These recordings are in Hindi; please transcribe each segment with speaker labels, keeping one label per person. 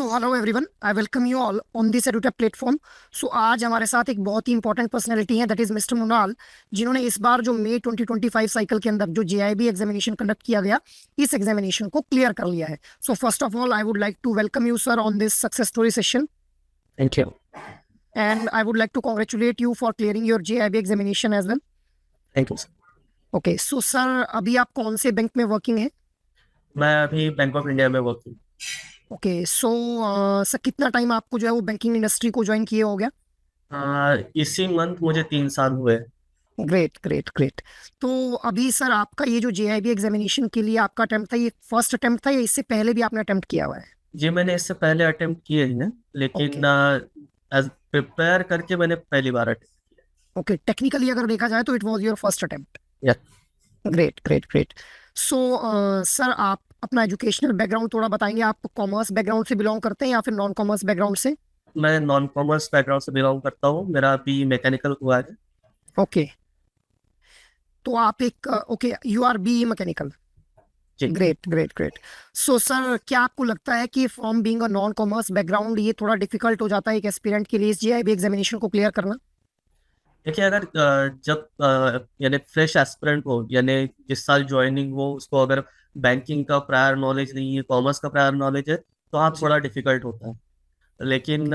Speaker 1: Hello everyone, I welcome you all on this edutech platform. So आज हमारे साथ एक बहुत ही इंपॉर्टेंट पर्सनैलिटी है, दैट इज मिस्टर मुनाल, जिन्होंने इस बार जो मई 2025 साइकिल के अंदर जो जेआईबी एग्जामिनेशन कंडक्ट किया गया, इस एग्जामिनेशन को क्लियर कर लिया है। So first of all I would like to welcome you sir on this success story session,
Speaker 2: Thank you.
Speaker 1: And I would like to congratulate you for clearing your JAIIB examination as well.
Speaker 2: Thank you, sir.
Speaker 1: Okay, so sir अभी आप कौन से बैंक में वर्किंग है?
Speaker 2: मैं अभी बैंक ऑफ इंडिया में वर्क हूँ।
Speaker 1: ओके, सो सर कितना टाइम आपको जो है वो बैंकिंग इंडस्ट्री को ज्वाइन किए हो गया?
Speaker 2: इसी मंथ मुझे 3 साल हुए।
Speaker 1: Great great great. तो अभी सर आपका ये जो जेआईबी एग्जामिनेशन के लिए आपका अटेम्प्ट था, ये फर्स्ट अटेम्प्ट था या इससे पहले भी आपने अटेम्प्ट किया हुआ है?
Speaker 2: जी, मैंने इससे पहले अटेम्प्ट किए हैं, लेकिन एज प्रिपेयर करके मैंने पहली बार अटेम्प्ट
Speaker 1: ओके, टेक्निकली अगर देखा जाए तो it was your first attempt.
Speaker 2: किया।
Speaker 1: Great great great. So sir आप अपना एजुकेशनल बैकग्राउंड थोड़ा बताएंगे, आप कॉमर्स बैकग्राउंड से बिलोंग करते हैं या फिर नॉन कॉमर्स बैकग्राउंड से?
Speaker 2: मैं नॉन कॉमर्स बैकग्राउंड से बिलोंग करता हूँ। मेरा बी मैकेनिकल हुआ है।
Speaker 1: ओके, तो आप एक okay, you are B mechanical.
Speaker 2: जी।
Speaker 1: Great great great. So sir क्या आपको लगता है कि from being a non commerce background ये थोड़ा डिफिकल्ट हो जाता है एक एस्पिरेंट के लिए इस जेआईबी एग्जामिनेशन को क्लियर करना?
Speaker 2: देखिए, अगर जब यानी फ्रेश एस्पिरेंट हो, यानी जिस साल ज्वाइनिंग हो, उसको अगर बैंकिंग का प्रायर नॉलेज नहीं है, कॉमर्स का प्रायर नॉलेज है, तो हाँ थोड़ा डिफिकल्ट होता है। लेकिन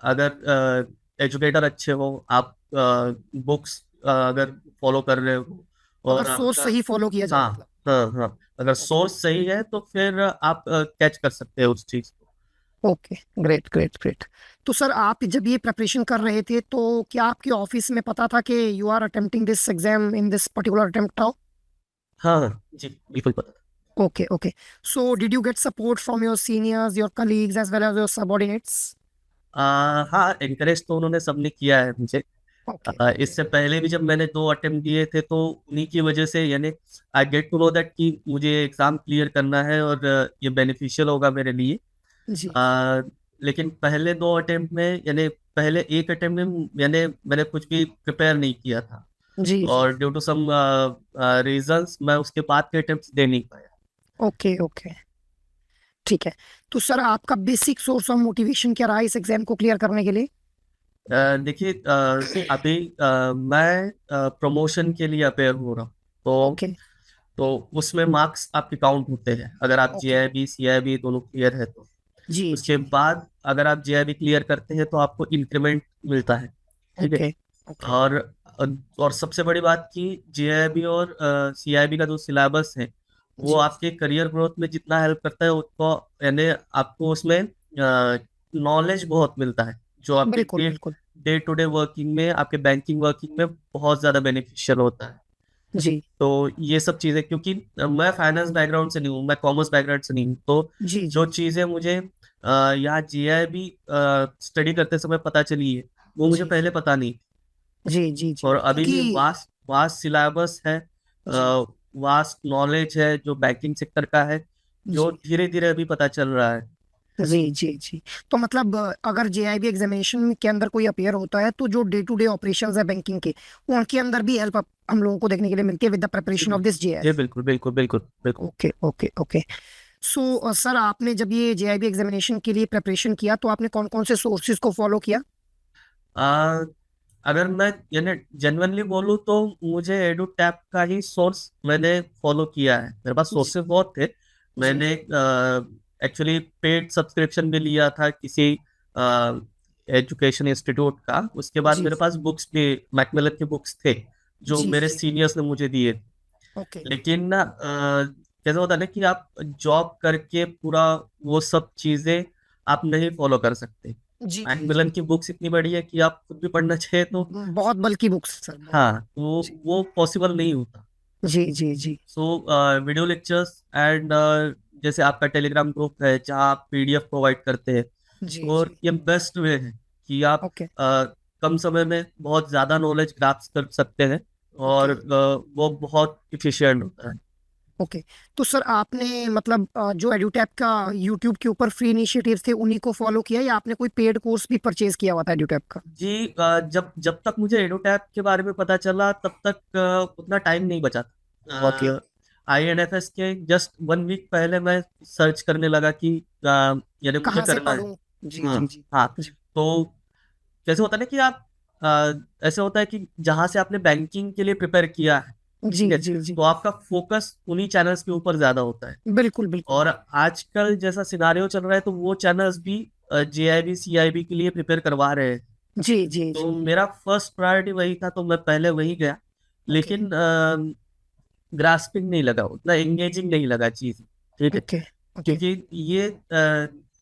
Speaker 2: अगर एजुकेटर अच्छे हो, आप बुक्स अगर फॉलो कर रहे हो
Speaker 1: अगर
Speaker 2: और
Speaker 1: सोर्स
Speaker 2: आपका,
Speaker 1: सही फॉलो किया जाए
Speaker 2: हाँ
Speaker 1: मतलब।
Speaker 2: हाँ हाँ, अगर सोर्स सही है तो फिर आप कैच कर सकते हो उस चीज को।
Speaker 1: Okay, great great great. तो सर आप जब ये प्रिपरेशन कर रहे थे तो क्या आपके ऑफिस में पता था कि you are attempting this exam in this particular attempt now?
Speaker 2: हाँ हाँ, जी बिल्कुल पता था।
Speaker 1: Okay okay. So did you get support from your seniors, your colleagues as well as your subordinates?
Speaker 2: हाँ, एनकरेज तो उन्होंने सबने किया है मुझे।
Speaker 1: ओके
Speaker 2: इससे पहले भी जब मैंने 2 अटेम्प्ट दिए थे, तो उन्हीं की वजह से, यानी I get to know that कि मुझे एग्जाम क्लियर करना है और ये बेनिफिशियल होगा मेरे लिए।
Speaker 1: जी
Speaker 2: आ, लेकिन पहले 2 अटेम्प्ट में, यानी पहले एक अटेम्प्ट में यानी मैंने कुछ भी प्रिपेयर नहीं किया था,
Speaker 1: जी जी।
Speaker 2: और ड्यू टू सम रीजंस मैं उसके बाद के अटेम्प्ट दे नहीं पाया।
Speaker 1: ओके ओके, ठीक है। तो सर आपका बेसिक सोर्स ऑफ मोटिवेशन क्या रहा इस एग्जाम को क्लियर करने के लिए?
Speaker 2: देखिए, अभी मैं प्रमोशन के लिए अपेयर हो रहा हूँ,
Speaker 1: ओके
Speaker 2: तो उसमें मार्क्स आपके काउंट होते हैं। अगर आप
Speaker 1: ओके।
Speaker 2: जीआईबी सीआईबी दोनों क्लियर है तो
Speaker 1: जी
Speaker 2: उसके
Speaker 1: जी।
Speaker 2: बाद अगर आप जीआईबी क्लियर करते हैं तो आपको इंक्रीमेंट मिलता है। ठीक है।
Speaker 1: Okay okay.
Speaker 2: और और सबसे बड़ी बात कि जीआईबी और सीआईबी का जो सिलेबस है, वो
Speaker 1: जी
Speaker 2: आपके करियर ग्रोथ में जितना हेल्प करता है उतना, यानी आपको उसमें नॉलेज बहुत मिलता है, जो आपके
Speaker 1: बिल्कुल बिल्कुल।
Speaker 2: डे टू डे वर्किंग में, आपके बैंकिंग वर्किंग में बहुत ज्यादा बेनिफिशियल होता है।
Speaker 1: जी
Speaker 2: तो ये सब चीजें, क्योंकि मैं फाइनेंस बैकग्राउंड से नहीं हूँ, मैं कॉमर्स बैकग्राउंड से नहीं हूँ, तो
Speaker 1: जी
Speaker 2: जो
Speaker 1: जी
Speaker 2: चीजें मुझे यहाँ जीआईबी स्टडी करते समय पता चली है, वो मुझे
Speaker 1: जी
Speaker 2: पहले पता नहीं।
Speaker 1: जी जी जी
Speaker 2: और अभी भी
Speaker 1: क्योंकि
Speaker 2: वास्ट वास्ट सिलेबस है,
Speaker 1: जी
Speaker 2: वास्ट नॉलेज है जो बैंकिंग सेक्टर का है, जो
Speaker 1: जी
Speaker 2: धीरे धीरे अभी पता चल रहा है।
Speaker 1: जी जी जी। तो मतलब अगर जेआईबी एग्जामिनेशन के अंदर कोई अपेयर होता है तो जो डे टू डे ऑपरेशंस है बैंकिंग के, उनके अंदर भी हेल्प हम लोगों को देखने के लिए मिलती है विद द
Speaker 2: जी
Speaker 1: प्रिपरेशन ऑफ
Speaker 2: बिल्कुल,
Speaker 1: दिस
Speaker 2: जी
Speaker 1: जेआईबी।
Speaker 2: बिल्कुल बिल्कुल बिल्कुल बिल्कुल।
Speaker 1: Okay okay okay. So sir आपने जब ये जेआईबी एग्जामिनेशन के लिए प्रिपरेशन किया तो आपने कौन कौन से सोर्सेज को फॉलो किया?
Speaker 2: आ, अगर मैं यानी जेन्युइनली बोलूँ तो मुझे एडू टैप का ही सोर्स मैंने फॉलो किया है। मेरे पास
Speaker 1: जी
Speaker 2: सोर्सेज बहुत थे।
Speaker 1: जी
Speaker 2: मैंने एक्चुअली पेड सब्सक्रिप्शन भी लिया था किसी एजुकेशन इंस्टीट्यूट का। उसके बाद
Speaker 1: जी
Speaker 2: मेरे पास बुक्स भी, मैकमिलन के बुक्स थे जो
Speaker 1: जी
Speaker 2: मेरे
Speaker 1: जी।
Speaker 2: सीनियर्स ने मुझे दिए थे।
Speaker 1: ओके।
Speaker 2: लेकिन ना कैसे होता है ना कि आप जॉब करके पूरा वो सब चीजें आप नहीं फॉलो कर सकते।
Speaker 1: जी जी जी।
Speaker 2: मैकमिलन की बुक्स इतनी बड़ी है कि आप खुद भी पढ़ना चाहिए तो,
Speaker 1: बहुत बल्कि बुक्स सर, बहुत।
Speaker 2: हाँ, तो
Speaker 1: जी
Speaker 2: वो पॉसिबल नहीं होता।
Speaker 1: जी जी जी
Speaker 2: सो वीडियो लेक्चर्स एंड, जैसे आपका टेलीग्राम ग्रुप है जहाँ आप पीडीएफ प्रोवाइड करते हैं,
Speaker 1: जी
Speaker 2: और
Speaker 1: जी।
Speaker 2: ये बेस्ट वे है कि आप
Speaker 1: ओके
Speaker 2: कम समय में बहुत ज़्यादा नॉलेज ग्रास्प कर सकते हैं, और
Speaker 1: ओके
Speaker 2: वो बहुत इफिशिएंट होता है।
Speaker 1: ओके। तो सर आपने मतलब जो एडुटैप का यूट्यूब के ऊपर फ्री इनिशिएटिव्स थे उन्हीं को फॉलो किया या आपने कोई पेड कोर्स भी परचेज किया हुआ था एडुटैप का?
Speaker 2: जी, जब जब तक मुझे एडोटैप के बारे में पता चला तब तक उतना टाइम नहीं बचा था। INFS के जस्ट 1 वीक पहले मैं सर्च करने लगा कि यानी मुझे
Speaker 1: कहाँ से
Speaker 2: करना है।
Speaker 1: पढूं? जी
Speaker 2: हाँ
Speaker 1: जी जी
Speaker 2: हाँ।
Speaker 1: जी
Speaker 2: तो जैसे होता है ना कि आप ऐसे होता है कि जहां से आपने बैंकिंग के लिए प्रिपेयर किया है,
Speaker 1: जी
Speaker 2: ठीक है,
Speaker 1: जी जी
Speaker 2: तो आपका फोकस उन्हीं चैनल्स के ऊपर ज्यादा होता है।
Speaker 1: बिल्कुल बिल्कुल
Speaker 2: और आजकल जैसा सिनारियो चल रहा है तो वो चैनल्स भी JIB CIB के लिए प्रिपेयर करवा रहे हैं।
Speaker 1: जी जी
Speaker 2: तो
Speaker 1: जी
Speaker 2: मेरा फर्स्ट प्रायोरिटी वही था, तो मैं पहले वही गया।
Speaker 1: ओके
Speaker 2: लेकिन ग्रास्पिंग नहीं लगा, उतना एंगेजिंग नहीं लगा चीज, ठीक है।
Speaker 1: ओके ओके
Speaker 2: क्योंकि ये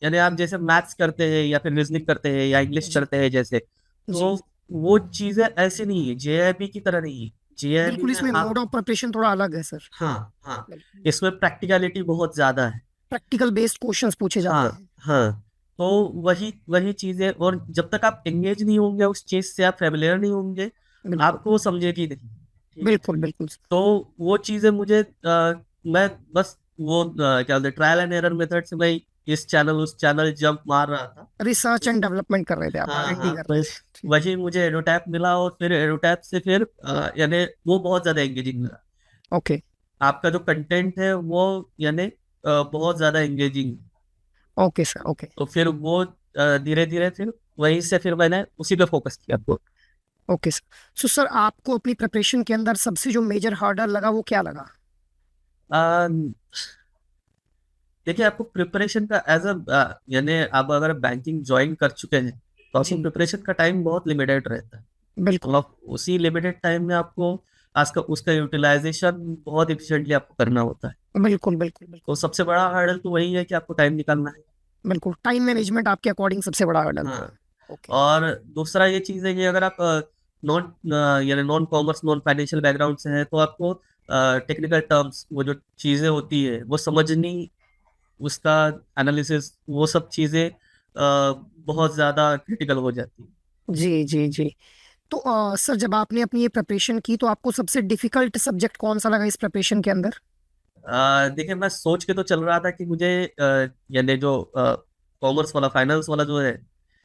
Speaker 2: यानी आप जैसे मैथ्स करते हैं या फिर रीजनिंग करते हैं या इंग्लिश
Speaker 1: जी
Speaker 2: करते हैं जैसे,
Speaker 1: जी
Speaker 2: तो वो चीजें ऐसी नहीं है, JIB की तरह नहीं है। JIB
Speaker 1: बिल्कुल,
Speaker 2: में
Speaker 1: इसमें मोड
Speaker 2: आप,
Speaker 1: ऑफ प्रिपरेशन थोड़ा अलग है सर।
Speaker 2: हाँ हाँ,
Speaker 1: बिल्कुल,
Speaker 2: इसमें प्रैक्टिकलिटी बहुत ज्यादा है।
Speaker 1: प्रैक्टिकल बेस्ड क्वेश्चंस पूछे जाते
Speaker 2: हाँ
Speaker 1: हैं।
Speaker 2: हाँ। तो वही वही चीजें, और जब तक आप एंगेज नहीं होंगे उस चीज से, आप फेमिलियर नहीं होंगे,
Speaker 1: बिल्कुल
Speaker 2: आपको वो समझेगी नहीं, ठीक है।
Speaker 1: बिल्कुल बिल्कुल
Speaker 2: तो वो चीजें मुझे मैं बस वो क्या बोलते, ट्रायल एंड एरर मेथड से मैं इस चैनल उस चैनल जंप मार रहा था।
Speaker 1: रिसर्च एंड डेवलपमेंट कर रहे थे, आप
Speaker 2: हाँ
Speaker 1: R&D
Speaker 2: हाँ,
Speaker 1: कर रहे
Speaker 2: बस
Speaker 1: थे।
Speaker 2: वही मुझे एडोटैप मिला, और फिर एडोटैप से फिर यानी वो बहुत ज्यादा एंगेजिंग मिला।
Speaker 1: ओके
Speaker 2: आपका जो कंटेंट है वो यानी बहुत ज्यादा एंगेजिंग।
Speaker 1: ओके सर ओके
Speaker 2: तो फिर वो धीरे धीरे फिर वहीं से फिर मैंने उसी पे फोकस किया। तो
Speaker 1: ओके सर। सो सर, आपको अपनी प्रिपरेशन के अंदर सबसे जो मेजर हार्डल लगा वो क्या लगा?
Speaker 2: अ, देखिए, आपको प्रिपरेशन का एज अ यानी आप अगर बैंकिंग ज्वाइन कर चुके हैं तो आपको
Speaker 1: जी
Speaker 2: प्रिपरेशन का टाइम बहुत लिमिटेड रहता है। तो
Speaker 1: बिल्कुल
Speaker 2: आप उसी लिमिटेड टाइम में आपको आज का उसका यूटिलाइजेशन बहुत इफिशिएंटली आपको करना होता है।
Speaker 1: बिल्कुल बिल्कुल
Speaker 2: तो
Speaker 1: बिल्कुल
Speaker 2: सबसे बड़ा हर्डल तो वही है कि आपको टाइम निकालना है।
Speaker 1: बिल्कुल, टाइम मैनेजमेंट आपके अकॉर्डिंग सबसे बड़ा हार्डल था।
Speaker 2: हाँ।
Speaker 1: ओके
Speaker 2: और दूसरा ये चीज़ है कि अगर आप नॉन यानी non commerce non financial background से हैं तो आपको टेक्निकल टर्म्स, वो जो चीज़ें होती है वो समझनी, उसका एनालिसिस, वो सब चीज़ें बहुत ज़्यादा क्रिटिकल हो जाती है।
Speaker 1: जी जी जी। तो सर, जब आपने अपनी ये प्रिपरेशन की तो आपको सबसे डिफिकल्ट सब्जेक्ट कौन सा लगा इस प्रिपरेशन के अंदर?
Speaker 2: देखिए, मैं सोच के तो चल रहा था कि मुझे यानी जो कॉमर्स वाला फाइनेंस वाला जो है,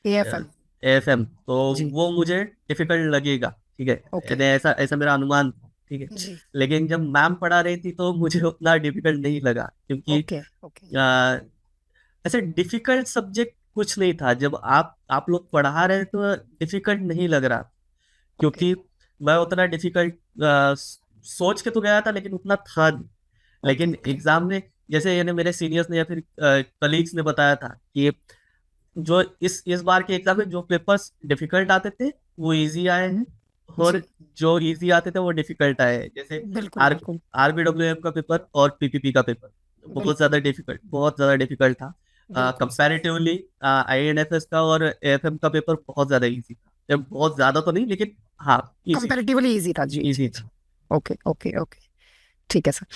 Speaker 1: AFM।
Speaker 2: AFM, तो
Speaker 1: जी
Speaker 2: वो मुझे डिफिकल्ट लगेगा, ठीक है।
Speaker 1: ओके
Speaker 2: यानी ऐसा ऐसा मेरा अनुमान था, ठीक है।
Speaker 1: जी
Speaker 2: लेकिन जब मैम पढ़ा रही थी तो मुझे उतना डिफिकल्ट नहीं लगा, क्योंकि
Speaker 1: ओके ओके
Speaker 2: अ, ऐसे डिफिकल्ट सब्जेक्ट कुछ नहीं था। जब आप लोग पढ़ा रहे तो डिफिकल्ट नहीं लग रहा,
Speaker 1: ओके
Speaker 2: क्योंकि मैं उतना डिफिकल्ट सोच के तो गया था, लेकिन उतना था नहीं।
Speaker 1: ओके
Speaker 2: लेकिन एग्जाम में, जैसे यानी मेरे सीनियर्स ने या फिर कलीग्स ने बताया था कि जो इस बार के एग्जाम में जो पेपर्स डिफिकल्ट आते थे वो इजी आए हैं, और
Speaker 1: जी
Speaker 2: जो इजी आते थे वो डिफिकल्ट आए हैं। जैसे
Speaker 1: बिल्कुल
Speaker 2: आर
Speaker 1: बिल्कुल
Speaker 2: RBWM का पेपर और PPP का पेपर
Speaker 1: बिल्कुल
Speaker 2: बहुत ज्यादा डिफिकल्ट था।
Speaker 1: बिल्कुल सर।
Speaker 2: कंपैरेटिवली INFS का और AFM का पेपर बहुत ज्यादा इजी था। बहुत ज्यादा तो नहीं, लेकिन हाँ, इजी
Speaker 1: कंपैरेटिवली इजी था, जी जी
Speaker 2: इजी
Speaker 1: जी।
Speaker 2: था।
Speaker 1: ओके ओके ओके, ठीक है सर।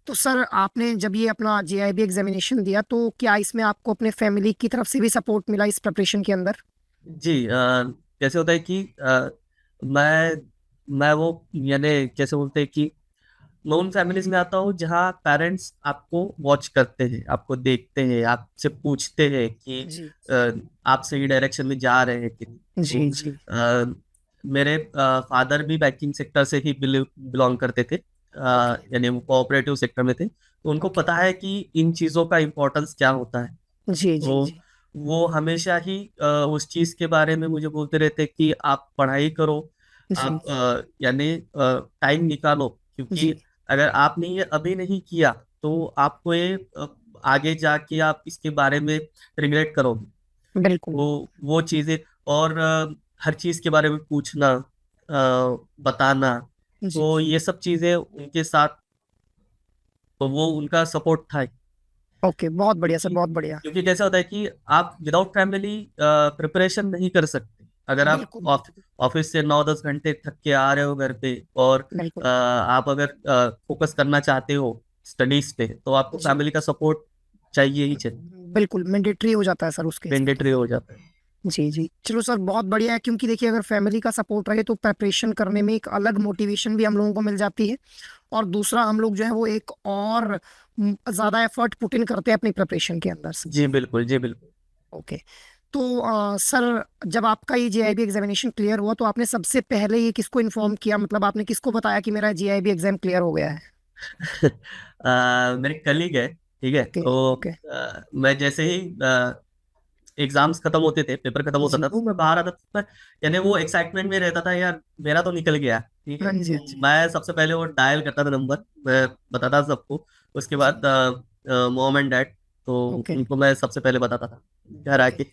Speaker 1: तो सर, आपने जब ये अपना JIB एग्जामिनेशन दिया तो क्या इसमें आपको अपने फैमिली की तरफ से भी सपोर्ट मिला इस प्रिपरेशन के अंदर?
Speaker 2: जी, कैसे होता है कि मैं वो यानी कैसे बोलते हैं कि मैं उन फैमिलीज में आता हूँ जहाँ पेरेंट्स आपको वॉच करते हैं, आपको देखते हैं, आपसे पूछते हैं कि
Speaker 1: जी
Speaker 2: आप सही डायरेक्शन में जा रहे हैं कि नहीं। तो
Speaker 1: जी जी
Speaker 2: मेरे फादर भी बैंकिंग सेक्टर से ही बिलोंग करते थे,
Speaker 1: ओके
Speaker 2: यानी वो कोऑपरेटिव सेक्टर में थे, तो उनको
Speaker 1: ओके
Speaker 2: पता है कि इन चीज़ों का इम्पोर्टेंस क्या होता है।
Speaker 1: जी जी
Speaker 2: तो
Speaker 1: जी
Speaker 2: वो हमेशा ही उस चीज़ के बारे में मुझे बोलते रहते कि आप पढ़ाई करो,
Speaker 1: जी
Speaker 2: आप यानी टाइम निकालो, क्योंकि
Speaker 1: जी
Speaker 2: अगर आपने ये अभी नहीं किया तो आपको ये आगे जाके आप इसके बारे में रिग्रेट करोगे।
Speaker 1: बिल्कुल
Speaker 2: वो चीज़ें, और हर चीज़ के बारे में पूछना, बताना,
Speaker 1: जी
Speaker 2: तो ये सब चीज़ें उनके साथ, तो वो उनका सपोर्ट था।
Speaker 1: ओके, बहुत बढ़िया सर,
Speaker 2: क्योंकि
Speaker 1: बहुत बढ़िया।
Speaker 2: क्योंकि कैसा होता है कि आप विदाउट फैमिली प्रिपरेशन नहीं कर सकते। अगर आप
Speaker 1: बिल्कुल बिल्कुल
Speaker 2: ऑफिस से 9-10 घंटे थक के आ रहे हो घर पे, और
Speaker 1: बिल्कुल
Speaker 2: आप अगर फोकस करना चाहते हो स्टडीज पे, तो आपको
Speaker 1: जी
Speaker 2: फैमिली का सपोर्ट चाहिए ही चाहिए,
Speaker 1: बिल्कुल मैंडेटरी हो जाता है सर उसके हिसाब
Speaker 2: मैंडेटरी हो जाता है।
Speaker 1: से। जी जी, चलो सर, बहुत बढ़िया है, क्योंकि देखिए अगर फैमिली का सपोर्ट रहे तो प्रिपरेशन करने में एक अलग मोटिवेशन भी हम लोगों को मिल जाती है। और दूसरा, हम लोग जो है वो एक और ज्यादा एफर्ट पुट इन करते हैं अपनी प्रिपरेशन के अंदर से।
Speaker 2: जी बिल्कुल, जी बिल्कुल।
Speaker 1: ओके। तो सर, जब आपका ये JIB एग्जामिनेशन क्लियर हुआ तो आपने सबसे पहले ये किसको इन्फॉर्म किया, मतलब आपने किसको बताया कि मेरा JIB एग्जाम क्लियर हो गया है?
Speaker 2: मेरे कलीग है, ठीक है,
Speaker 1: ओके
Speaker 2: तो
Speaker 1: ओके।
Speaker 2: मैं जैसे ही एग्जाम्स खत्म होते थे, पेपर खत्म होता
Speaker 1: जी।
Speaker 2: था, तो मैं बाहर आता था, पर यानी वो एक्साइटमेंट में रहता था यार, मेरा तो निकल गया, ठीक है,
Speaker 1: हाँ जी हाँ
Speaker 2: तो
Speaker 1: जी।
Speaker 2: मैं सबसे पहले वो डायल करता था नंबर, मैं बताता था सबको। उसके बाद मॉम एंड डैड, तो
Speaker 1: ओके
Speaker 2: उनको मैं सबसे पहले बताता था घर
Speaker 1: ओके।
Speaker 2: आके।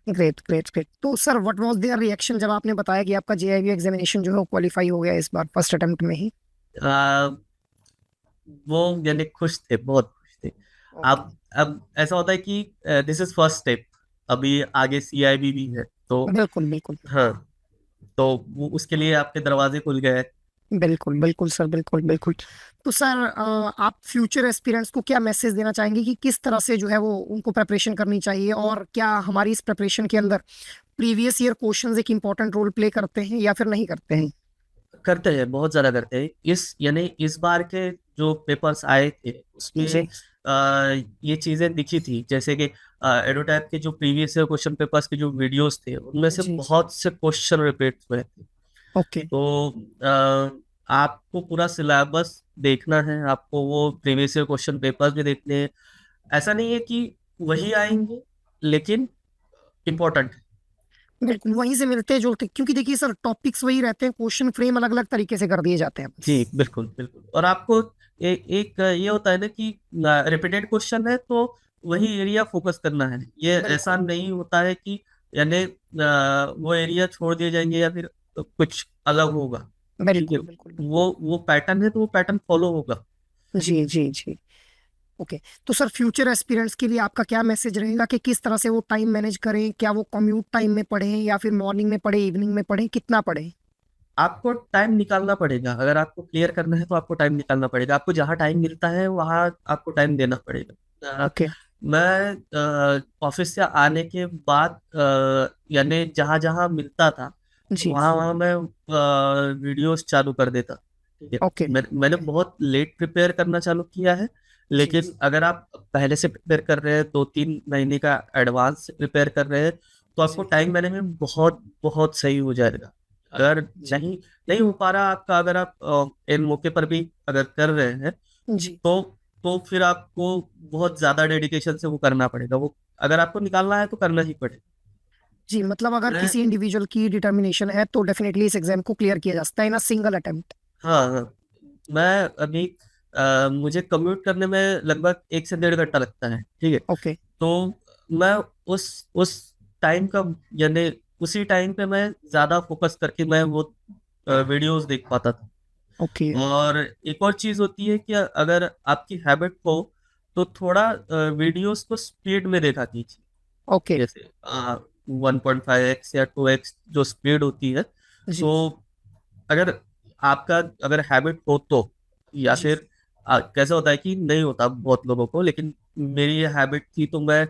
Speaker 1: Great great great. तो sir what was their reaction जब आपने बताया कि आपका जेआईबी एग्जामिनेशन जो है क्वालिफाई हो गया इस बार फर्स्ट अटेम्प्ट में ही?
Speaker 2: अ, वो यानी खुश थे, बहुत खुश थे।
Speaker 1: ओके।
Speaker 2: अब ऐसा होता है कि दिस इज फर्स्ट स्टेप, अभी आगे सीआईबी भी है, तो
Speaker 1: बिल्कुल बिल्कुल।
Speaker 2: हाँ, तो वो उसके लिए आपके दरवाजे खुल गए।
Speaker 1: बिल्कुल बिल्कुल सर, बिल्कुल बिल्कुल। तो सर आप फ्यूचर एस्पिरेंट्स को क्या मैसेज देना चाहेंगे कि किस तरह से जो है वो उनको प्रिपरेशन करनी चाहिए, और क्या हमारी इस प्रिपरेशन के अंदर प्रीवियस ईयर क्वेश्चंस एक इम्पोर्टेंट रोल प्ले करते हैं या फिर नहीं करते हैं?
Speaker 2: करते हैं, बहुत ज्यादा करते हैं। इस यानी इस बार के जो पेपर्स आए थे उसमें
Speaker 1: जी
Speaker 2: ये चीजें दिखी थी, जैसे कि एडोटैप के जो प्रीवियस ईयर क्वेश्चन पेपर्स के जो वीडियोस थे, उनमें से
Speaker 1: जी।
Speaker 2: बहुत से क्वेश्चन रिपीट हुए थे।
Speaker 1: ओके।
Speaker 2: तो आपको पूरा सिलेबस देखना है, आपको वो प्रीवियस ईयर क्वेश्चन पेपर्स भी देखने हैं। ऐसा नहीं है कि वही आएंगे, लेकिन इम्पोर्टेंट।
Speaker 1: बिल्कुल वहीं से मिलते जुलते, क्योंकि देखिए सर टॉपिक्स वही रहते हैं, क्वेश्चन फ्रेम अलग अलग तरीके से कर दिए जाते हैं
Speaker 2: जी
Speaker 1: बस।
Speaker 2: बिल्कुल बिल्कुल। और आपको एक ये होता है ना कि रिपीटेड क्वेश्चन है, तो वही एरिया फोकस करना है। ये ऐसा
Speaker 1: बिल्कुल
Speaker 2: नहीं होता है कि यानी वो एरिया छोड़ दिए जाएंगे या फिर कुछ अलग होगा। ठीक है,
Speaker 1: बिल्कुल बिल्कुल बिल्कुल।
Speaker 2: वो पैटर्न है, तो वो पैटर्न फॉलो होगा।
Speaker 1: जी जी जी। ओके। तो सर फ्यूचर एस्पिरेंट्स के लिए आपका क्या मैसेज रहेगा कि किस तरह से वो टाइम मैनेज करें? क्या वो कम्यूट टाइम में पढ़ें या फिर मॉर्निंग में पढ़े, इवनिंग में पढ़ें, कितना पढ़ें?
Speaker 2: आपको टाइम निकालना पड़ेगा, अगर आपको क्लियर करना है तो आपको टाइम निकालना पड़ेगा। आपको जहाँ टाइम मिलता है वहाँ आपको टाइम देना पड़ेगा।
Speaker 1: ओके।
Speaker 2: मैं ऑफिस से आने के बाद यानी जहाँ जहाँ मिलता था,
Speaker 1: जी।
Speaker 2: वहाँ वहाँ मैं वीडियोस चालू कर देता। ठीक है,
Speaker 1: ओके
Speaker 2: मैंने
Speaker 1: ओके।
Speaker 2: बहुत लेट प्रिपेयर करना चालू किया है,
Speaker 1: जी
Speaker 2: लेकिन अगर आप पहले से प्रिपेयर कर रहे हैं, 2-3 महीने का एडवांस से प्रिपेयर कर रहे हैं, तो आपको
Speaker 1: जी
Speaker 2: टाइम मैनेजमेंट बहुत बहुत सही हो जाएगा। अगर
Speaker 1: जी
Speaker 2: नहीं नहीं हो पा रहा आपका, अगर आप इन मौके पर भी अगर कर रहे हैं,
Speaker 1: जी
Speaker 2: तो फिर आपको बहुत ज्यादा डेडिकेशन से वो करना पड़ेगा। वो अगर आपको निकालना है तो करना ही पड़ेगा।
Speaker 1: जी। मतलब अगर
Speaker 2: मैं
Speaker 1: किसी इंडिविजुअल की डिटर्मिनेशन है तो डेफिनेटली इस एग्जाम को क्लियर किया जा सकता है इन अ सिंगल अटेम्प्ट।
Speaker 2: हाँ हाँ, मैं अभी मुझे कम्यूट करने में लगभग 1 से 1.5 घंटा लगता है, ठीक है,
Speaker 1: ओके
Speaker 2: तो मैं उस टाइम का यानी उसी टाइम पे मैं ज्यादा फोकस करके मैं वो वीडियोस देख पाता था।
Speaker 1: ओके
Speaker 2: और एक और चीज होती है कि अगर आपकी हैबिट हो, तो थोड़ा वीडियोस को स्पीड में देखा कीजिए।
Speaker 1: ओके।
Speaker 2: जैसे 1.5x या 2x जो स्पीड होती है,
Speaker 1: जी
Speaker 2: तो अगर आपका अगर हैबिट हो तो, या
Speaker 1: जी।
Speaker 2: फिर कैसा होता है कि नहीं होता बहुत लोगों को, लेकिन मेरी ये हैबिट थी, तो मैं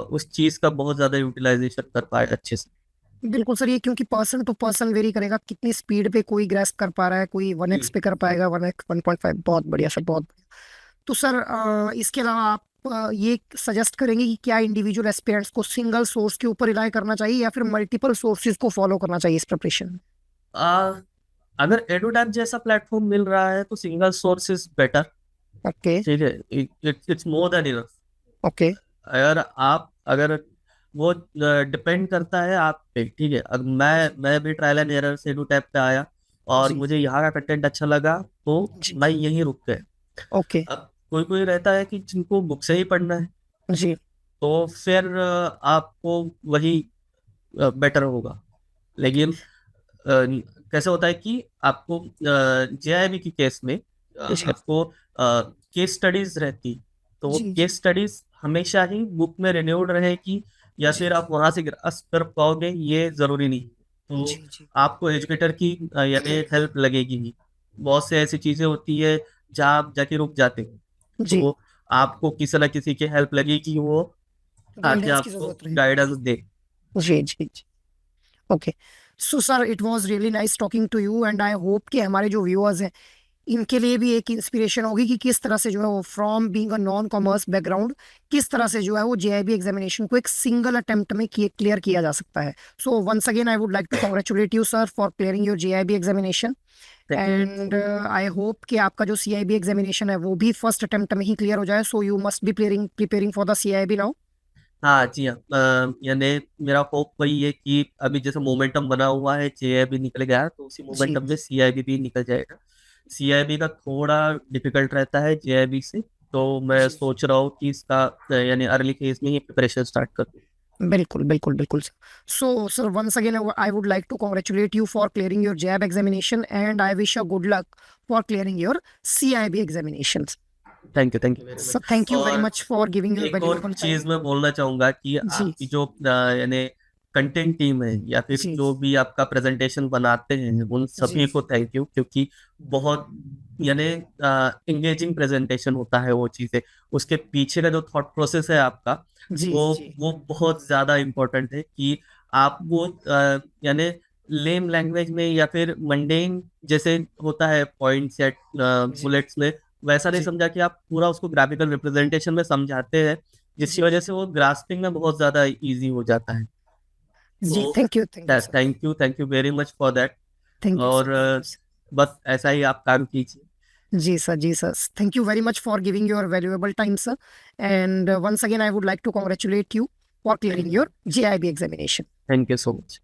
Speaker 2: उस चीज का बहुत ज्यादा यूटिलाइजेशन कर पाया अच्छे से।
Speaker 1: बिल्कुल सर, ये क्योंकि पर्सन टू पर्सन वेरी करेगा कितनी स्पीड पे कोई ग्रेस्प कर पा रहा है, कोई 1x
Speaker 2: जी
Speaker 1: पे कर पाएगा, 1x 1.5। बहुत बढ़िया सर, बहुत बढ़िया। तो सर इसके अलावा आप ये सजेस्ट करेंगे कि क्या इंडिविजुअल एस्पिरेंट्स को सिंगल सोर्स के ऊपर रिलाई करना चाहिए या फिर मल्टीपल सोर्सेज को फॉलो करना चाहिए इस प्रिपरेशन में?
Speaker 2: आ, अगर एडोडैप जैसा प्लेटफॉर्म मिल रहा है तो single source is better.
Speaker 1: Okay
Speaker 2: ठीक है, it's more than enough.
Speaker 1: Okay.
Speaker 2: अगर वो डिपेंड करता है आप पे, ठीक है। अब मैं भी ट्रायल एंड एरर से एडोटैप पे आया, और
Speaker 1: जी
Speaker 2: मुझे यहाँ का कंटेंट अच्छा लगा, तो
Speaker 1: जी।
Speaker 2: मैं यहीं रुक गया।
Speaker 1: ओके।
Speaker 2: अब कोई कोई रहता है कि जिनको बुक से ही पढ़ना है,
Speaker 1: जी
Speaker 2: तो फिर आपको वही बेटर होगा। लेकिन कैसे होता है कि आपको जेआईबी की केस में
Speaker 1: जी
Speaker 2: आपको केस स्टडीज रहती, तो वो
Speaker 1: जी जी
Speaker 2: केस स्टडीज हमेशा ही बुक में रिन्यूड रहेगी, या
Speaker 1: जी
Speaker 2: फिर आप वहां से ग्रास्प कर पाओगे ये जरूरी नहीं। तो
Speaker 1: जी जी
Speaker 2: आपको एजुकेटर की यानी हेल्प लगेगी ही। बहुत से ऐसी चीजें होती है जहाँ आप जाके रुक जाते हो,
Speaker 1: जी।
Speaker 2: तो आपको किसी ना किसी की हेल्प लगेगी, वो आके
Speaker 1: गाइडेंस की
Speaker 2: आपको
Speaker 1: जरूरत रहेगी।
Speaker 2: गाइडेंस दे।
Speaker 1: जी जी जी। ओके। So sir it was really nice talking to you, and I hope कि हमारे जो व्यूअर्स हैं इनके लिए भी एक इंस्पिरेशन होगी कि किस तरह से जो है वो from being a non commerce background किस तरह से जो है वो जेआईबी एग्जामिनेशन को एक सिंगल अटेम्प्ट में क्लियर किया जा सकता है। So once again I would like to congratulate you sir for clearing your JAIIB examination, and I hope कि आपका जो CIB एग्जामिनेशन है वो भी फर्स्ट अटेम्प्ट में ही क्लियर हो जाए, so you must be preparing for the CIB now.
Speaker 2: हाँ जी हाँ, यानी मेरा होप वही है कि अभी जैसे मोमेंटम बना हुआ है, JIB निकल गया तो उसी
Speaker 1: जी
Speaker 2: मोमेंटम में CIB भी निकल जाएगा। CIB का थोड़ा डिफिकल्ट रहता है JIB से, तो मैं
Speaker 1: जी
Speaker 2: सोच रहा हूँ कि इसका यानी अर्ली फेज में ही प्रिपरेशन स्टार्ट कर दूँ।
Speaker 1: बिल्कुल बिल्कुल बिल्कुल so sir once again I would like to congratulate you for clearing your JAIIB examination and I wish a good luck for clearing your CIB examination.
Speaker 2: Thank you very
Speaker 1: sir
Speaker 2: much.
Speaker 1: Thank you very
Speaker 2: और
Speaker 1: मच फॉर गिविंग योर
Speaker 2: एक और
Speaker 1: वैल्यूएबल
Speaker 2: चीज
Speaker 1: टाइम।
Speaker 2: मैं बोलना चाहूंगा कि
Speaker 1: जी
Speaker 2: आपकी जो यानी कंटेंट टीम है या फिर
Speaker 1: जी
Speaker 2: जो भी आपका प्रेजेंटेशन बनाते हैं उन
Speaker 1: जी
Speaker 2: सभी को थैंक यू, क्योंकि बहुत यानी एंगेजिंग प्रेजेंटेशन होता है वो चीजें, उसके पीछे का जो थॉट प्रोसेस है आपका
Speaker 1: जी
Speaker 2: वो
Speaker 1: जी
Speaker 2: वो बहुत ज्यादा इम्पोर्टेंट है कि आप वो यानी लेम लैंग्वेज में या फिर मंडेन जैसे होता है पॉइंट्स या
Speaker 1: जी
Speaker 2: बुलेट्स में, वैसा नहीं
Speaker 1: जी
Speaker 2: समझा कि आप पूरा उसको ग्राफिकल रिप्रेजेंटेशन में समझाते हैं, जिसकी
Speaker 1: जी
Speaker 2: वजह से वो ग्रास्पिंग में बहुत ज्यादा इजी हो जाता है।
Speaker 1: जी
Speaker 2: तो
Speaker 1: thank you sir,
Speaker 2: thank you very much for that.
Speaker 1: Thank you
Speaker 2: और
Speaker 1: सर।
Speaker 2: बस ऐसा ही आप काम कीजिए।
Speaker 1: जी sir thank you very much for giving your valuable time sir and once again I would like to congratulate you for clearing your GIB examination.
Speaker 2: Thank you so much.